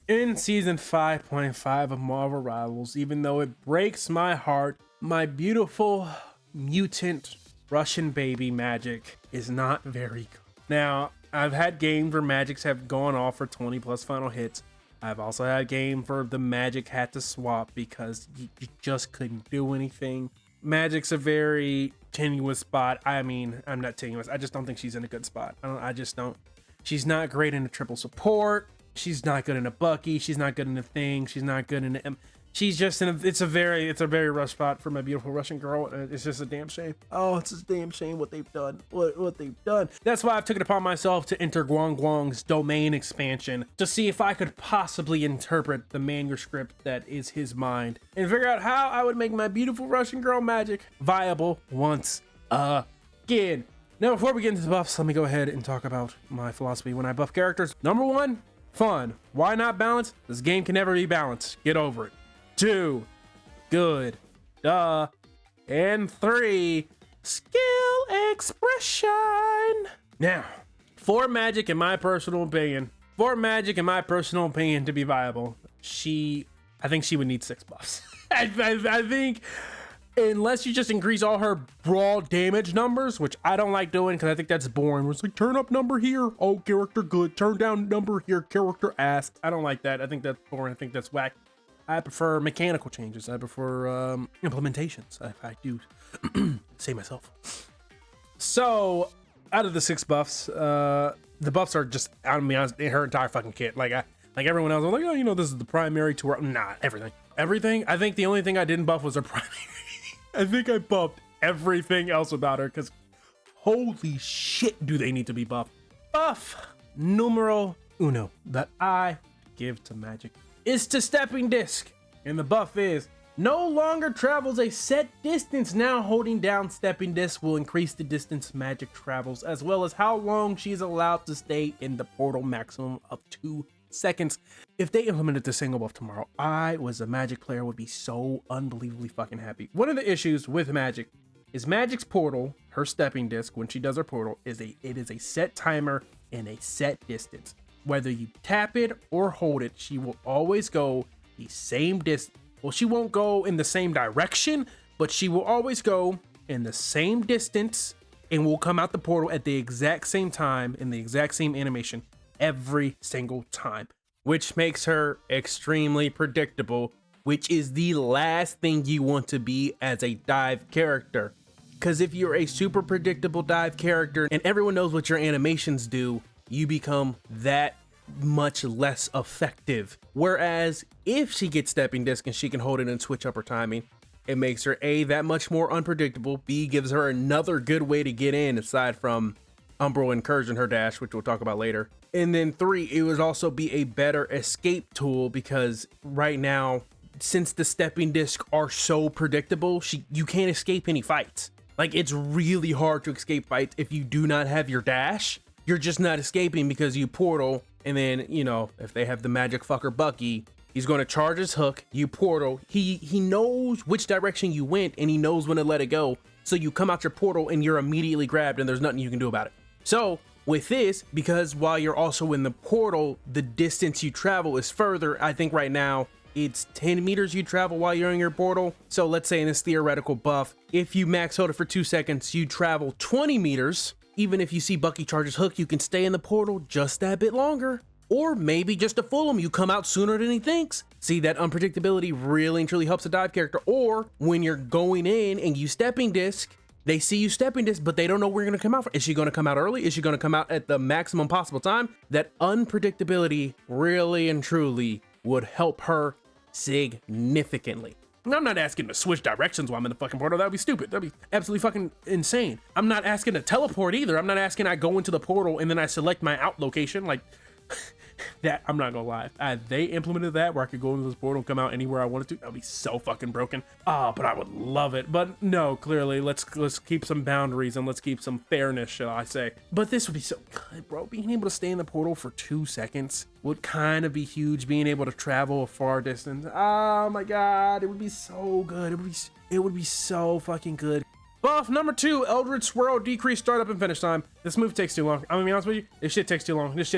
In season 5.5 of Marvel Rivals, even though it breaks my heart, my beautiful mutant Russian baby Magik is not very good. Now, I've had games where Magics have gone off for 20 plus final hits. I've also had a game where the Magik had to swap because you just couldn't do anything. Magic's a very tenuous spot. I mean, I'm not tenuous. I just don't think she's in a good spot. I just don't. She's not great in a triple support. She's not good in a Bucky. She's not good in a thing. She's not good in a. She's just in a. It's a very rough spot for my beautiful Russian girl. It's just a damn shame. Oh, it's a damn shame what they've done. What they've done. That's why I've took it upon myself to enter Guang Guang's domain expansion to see if I could possibly interpret the manuscript that is his mind and figure out how I would make my beautiful Russian girl Magik viable once again. Now, before we get into the buffs, let me go ahead and talk about my philosophy when I buff characters. Number one, fun. Why not balance? This game can never be balanced. Get over it. 2, good. Duh. And 3, skill expression. Now, for Magik, in my personal opinion, to be viable, I think she would need 6 buffs. I think unless you just increase all her brawl damage numbers, which I don't like doing because I think that's boring. It's like, turn up number here, oh, character good. Turn down number here, character ass. I don't like that. I think that's boring. I think that's whack. I prefer mechanical changes. I prefer implementations. I do say myself. So, out of the 6 buffs, the buffs are just, I'm gonna be honest, in her entire fucking kit. Like everyone else, I'm like, oh, you know, this is the primary to her. Nah, everything. I think the only thing I didn't buff was her primary. I think I buffed everything else about her because holy shit, do they need to be buffed. Buff numero uno that I give to Magik is to stepping disc, and the buff is no longer travels a set distance. Now holding down stepping disc will increase the distance Magik travels, as well as how long she's allowed to stay in the portal, maximum of 2 seconds. If they implemented the single buff tomorrow, I was a Magik player, would be so unbelievably fucking happy. One of the issues with Magik is Magik's portal, her stepping disc, when she does her portal, it is a set timer and a set distance. Whether you tap it or hold it, she will always go the same distance. Well, she won't go in the same direction, but she will always go in the same distance and will come out the portal at the exact same time in the exact same animation every single time, which makes her extremely predictable, which is the last thing you want to be as a dive character. Because if you're a super predictable dive character and everyone knows what your animations do, you become that much less effective. Whereas if she gets stepping disc and she can hold it and switch up her timing, it makes her A, that much more unpredictable, B, gives her another good way to get in aside from Umbral Incursion, her dash, which we'll talk about later. And then 3, it would also be a better escape tool because right now, since the stepping disc are so predictable, you can't escape any fights. Like, it's really hard to escape fights if you do not have your dash. You're just not escaping because you portal, and then, you know, if they have the magic fucker Bucky, he's going to charge his hook, you portal, he knows which direction you went, and he knows when to let it go, so you come out your portal and you're immediately grabbed and there's nothing you can do about it. So with this, because while you're also in the portal, the distance you travel is further. I think right now it's 10 meters you travel while you're in your portal. So let's say in this theoretical buff, if you max hold it for 2 seconds, you travel 20 meters. Even if you see Bucky charge his hook, you can stay in the portal just that bit longer. Or maybe just to fool him, you come out sooner than he thinks. See, that unpredictability really and truly helps a dive character. Or when you're going in and you stepping disc, they see you stepping disc, but they don't know where you're gonna come out from. Is she gonna come out early? Is she gonna come out at the maximum possible time? That unpredictability really and truly would help her significantly. I'm not asking to switch directions while I'm in the fucking portal. That would be stupid. That'd be absolutely fucking insane. I'm not asking to teleport either. I'm not asking I go into the portal and then I select my out location. Like, that, I'm not gonna lie. They implemented that where I could go into this portal and come out anywhere I wanted to. That would be so fucking broken. But I would love it. But no, clearly, let's keep some boundaries and let's keep some fairness, shall I say. But this would be so good, bro. Being able to stay in the portal for 2 seconds would kind of be huge. Being able to travel a far distance. Oh my God, it would be so good. It would be so fucking good. Buff number 2, Eldritch Swirl, decrease startup and finish time. This move takes too long. I'm gonna be honest with you, this shit takes too long. This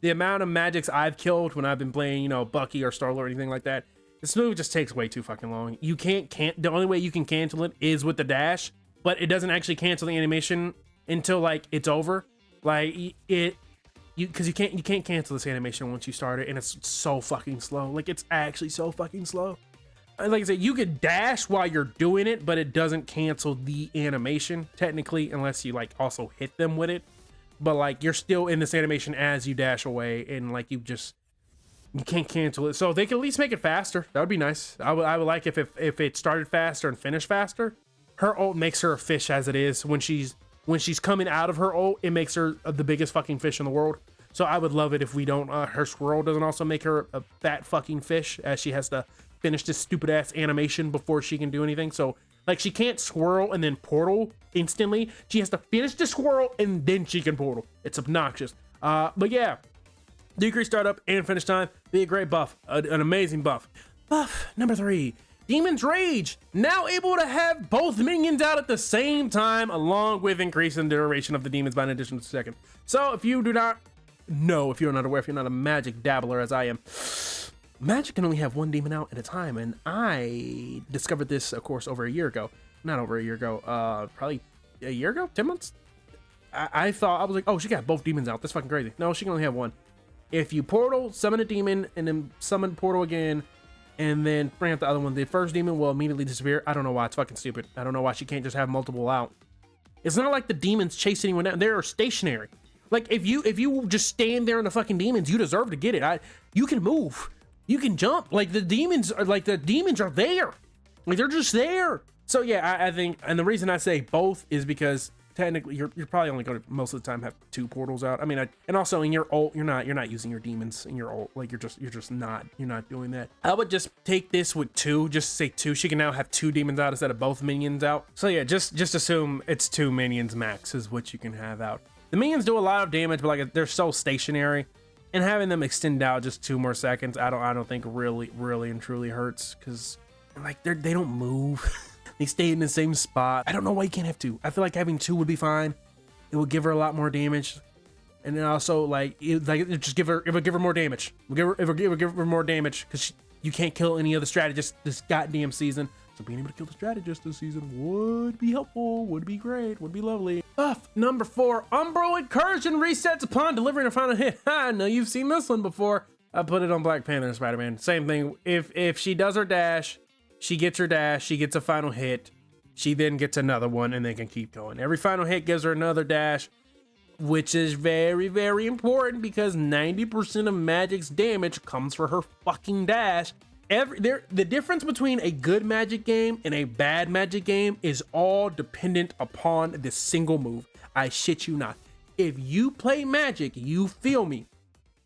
the amount of Magics I've killed when I've been playing, you know, Bucky or Star-Lord or anything like that, this move just takes way too fucking long. You can't the only way you can cancel it is with the dash, but it doesn't actually cancel the animation until like it's over. Like because you can't cancel this animation once you start it, and it's so fucking slow. Like, it's actually so fucking slow. Like I said, you could dash while you're doing it, but it doesn't cancel the animation technically, unless you like also hit them with it. But like, you're still in this animation as you dash away, and like you can't cancel it. So they can at least make it faster. That would be nice. I would like if it started faster and finished faster. Her ult makes her a fish as it is. When she's coming out of her ult, it makes her the biggest fucking fish in the world. So I would love it if we don't, her swirl doesn't also make her a fat fucking fish, as she has to finish this stupid ass animation before she can do anything. So like, she can't swirl and then portal instantly. She has to finish the swirl and then she can portal. It's obnoxious. But yeah, decrease startup and finish time, be a great buff, an amazing buff. Buff number 3. Demon's Rage, now able to have both minions out at the same time, along with increasing the duration of the demons by an additional 2 seconds. So if you do not know, if you're not aware, if you're not a Magic dabbler as I am, Magic can only have one demon out at a time, and I discovered this, of course, over a year ago. Not over a year ago, probably a year ago, 10 months? I thought, I was like, oh, she got both demons out, that's fucking crazy. No, she can only have one. If you portal, summon a demon, and then summon portal again, and then bring up the other one, the first demon will immediately disappear. I don't know why, it's fucking stupid. I don't know why she can't just have multiple out. It's not like the demons chase anyone down, they're stationary. Like, if you just stand there in the fucking demons, you deserve to get it. You can move, you can jump. Like, the demons are there. Like, they're just there. So yeah, I think, and the reason I say both is because technically you're probably only going to most of the time have 2 portals out. I mean, and also in your ult, you're not using your demons in your ult. Like, you're not doing that. I would just take this with 2, just say 2. She can now have 2 demons out instead of both minions out. So yeah, just assume it's 2 minions max is what you can have out. The minions do a lot of damage, but like, they're so stationary, and having them extend out just 2 more seconds, I don't think really and truly hurts, because like, they don't move. They stay in the same spot. I don't know why you can't have 2. I feel like having 2 would be fine. It would give her a lot more damage, and then also like it would give her more damage. It would give her more damage, because you can't kill any other strategist this goddamn season. So being able to kill the strategist this season would be helpful, would be great, would be lovely. Buff number 4, Umbro Incursion resets upon delivering a final hit. I know you've seen this one before. I put it on Black Panther and Spider-Man. Same thing. If she does her dash, she gets her dash, she gets a final hit, she then gets another one, and they can keep going. Every final hit gives her another dash, which is very, very important, because 90% of Magic's damage comes for her fucking dash. The difference between a good Magic game and a bad Magic game is all dependent upon this single move. I shit you not. If you play Magic, you feel me.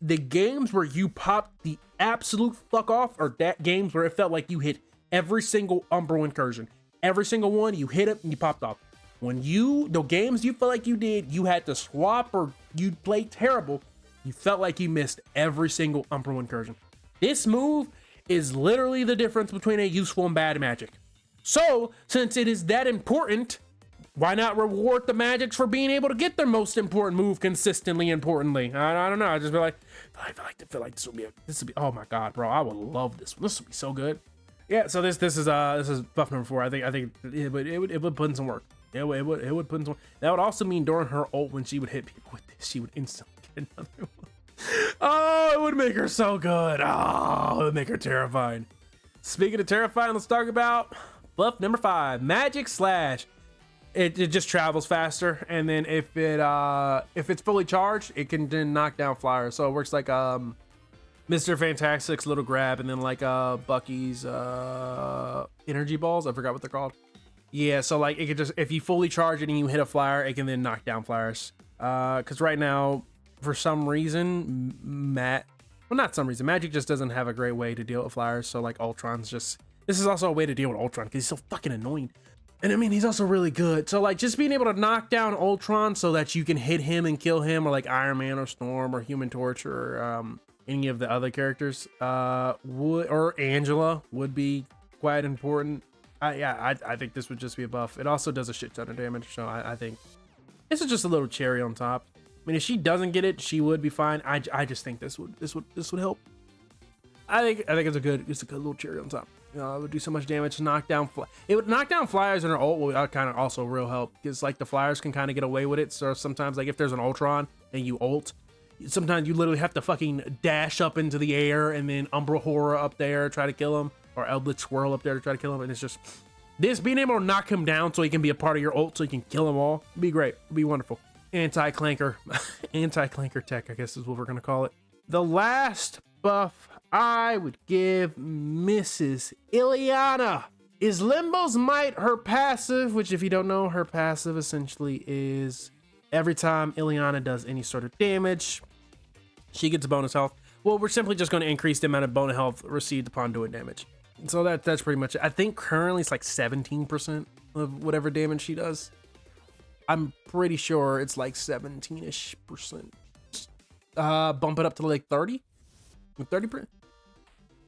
The games where you popped the absolute fuck off are that games where it felt like you hit every single Umbro Incursion. Every single one, you hit it and you popped off. When the games you felt like you did, you had to swap or you played terrible, you felt like you missed every single Umbro Incursion. This move is literally the difference between a useful and bad Magic. So, since it is that important, why not reward the Magics for being able to get their most important move consistently importantly? I don't know. I just feel like this would be oh my god, bro, I would love this one. This would be so good. Yeah, so this is buff number 4. I think it would put in some work. It would put in some work. That would also mean during her ult, when she would hit people with this, she would instantly get another one. Oh, it would make her so good. Oh, it would make her terrifying. Speaking of terrifying, let's talk about buff number 5, Magic Slash. It just travels faster, and then if it's fully charged, it can then knock down flyers. So it works like Mr. Fantastic's little grab, and then like Bucky's energy balls. I forgot what they're called. Yeah, so like it could just, if you fully charge it and you hit a flyer, it can then knock down flyers. Because right now, for some reason, Magic just doesn't have a great way to deal with flyers. So like Ultron's just, this is also a way to deal with Ultron, because he's so fucking annoying. And I mean, he's also really good. So like, just being able to knock down Ultron so that you can hit him and kill him, or like Iron Man or Storm or Human Torch or any of the other characters, or Angela would be quite important. I think this would just be a buff. It also does a shit ton of damage, so I think this is just a little cherry on top. mean, if she doesn't get it, she would be fine. I just think this would help. I think it's a good little cherry on top. You know, it would do so much damage. It would knock down flyers and her ult will kind of also real help, because like the flyers can kind of get away with it. So sometimes, like if there's an Ultron and you ult, sometimes you literally have to fucking dash up into the air and then Umbra Horror up there try to kill him, or Eldritch Swirl up there to try to kill him. And it's just this being able to knock him down so he can be a part of your ult, so you can kill them all. It'd be great. It'd be wonderful. Anti-clanker, anti-clanker tech, I guess is what we're gonna call it. The last buff I would give Mrs. Ileana is Limbo's Might, her passive, which if you don't know, her passive essentially is every time Ileana does any sort of damage, she gets a bonus health. Well, we're simply just going to increase the amount of bonus health received upon doing damage. So that's pretty much it. I think currently it's like 17% of whatever damage she does. I'm pretty sure it's like 17-ish percent. Bump it up to like 30? 30%?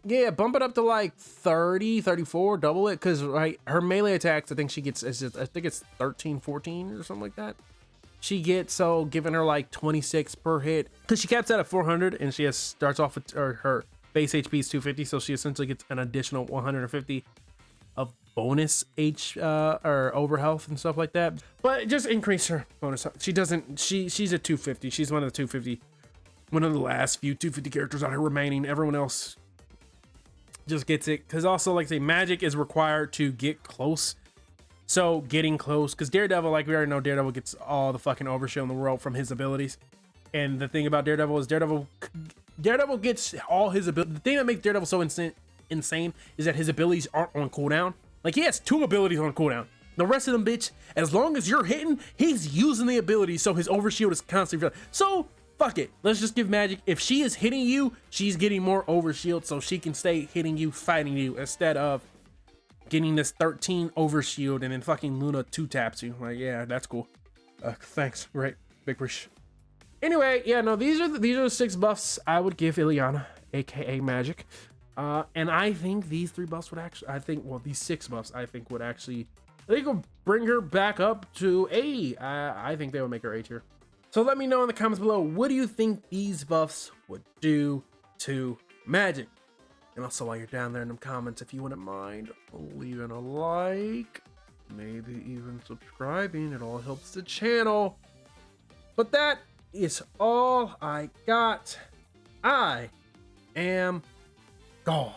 Yeah, bump it up to like 30, 34, double it, because right, her melee attacks, I think she gets, I think it's 13, 14 or something like that. She gets, so giving her like 26 per hit, because she caps out at 400 and she starts off with, or her base HP is 250, so she essentially gets an additional 150 of bonus or over health and stuff like that. But just increase her bonus health. She doesn't, she's at 250. She's one of the 250, one of the last few 250 characters out here remaining. Everyone else just gets it, because also, like I say, Magik is required to get close. So getting close, because Daredevil, like we already know, Daredevil gets all the fucking overshield in the world from his abilities. And the thing about Daredevil is Daredevil gets all his abilities. The thing that makes Daredevil so insane is that his abilities aren't on cooldown. Like, he has 2 abilities on cooldown. The rest of them, bitch, as long as you're hitting, he's using the ability, so his overshield is constantly. So fuck it. Let's just give Magik. If she is hitting you, she's getting more overshield, so she can stay hitting you, fighting you, instead of getting this 13 overshield and then fucking Luna 2-taps you. Like, yeah, that's cool. Thanks. Great. Big push. Anyway, yeah, no, these are the 6 buffs I would give Ileana, aka Magik. And I think these 3 buffs would actually, these 6 buffs I think would actually, would bring her back up to A. I think they would make her A tier. So let me know in the comments below, what do you think these buffs would do to Magik? And also, while you're down there in the comments, if you wouldn't mind leaving a like, maybe even subscribing, it all helps the channel. But that is all I got. I am gone.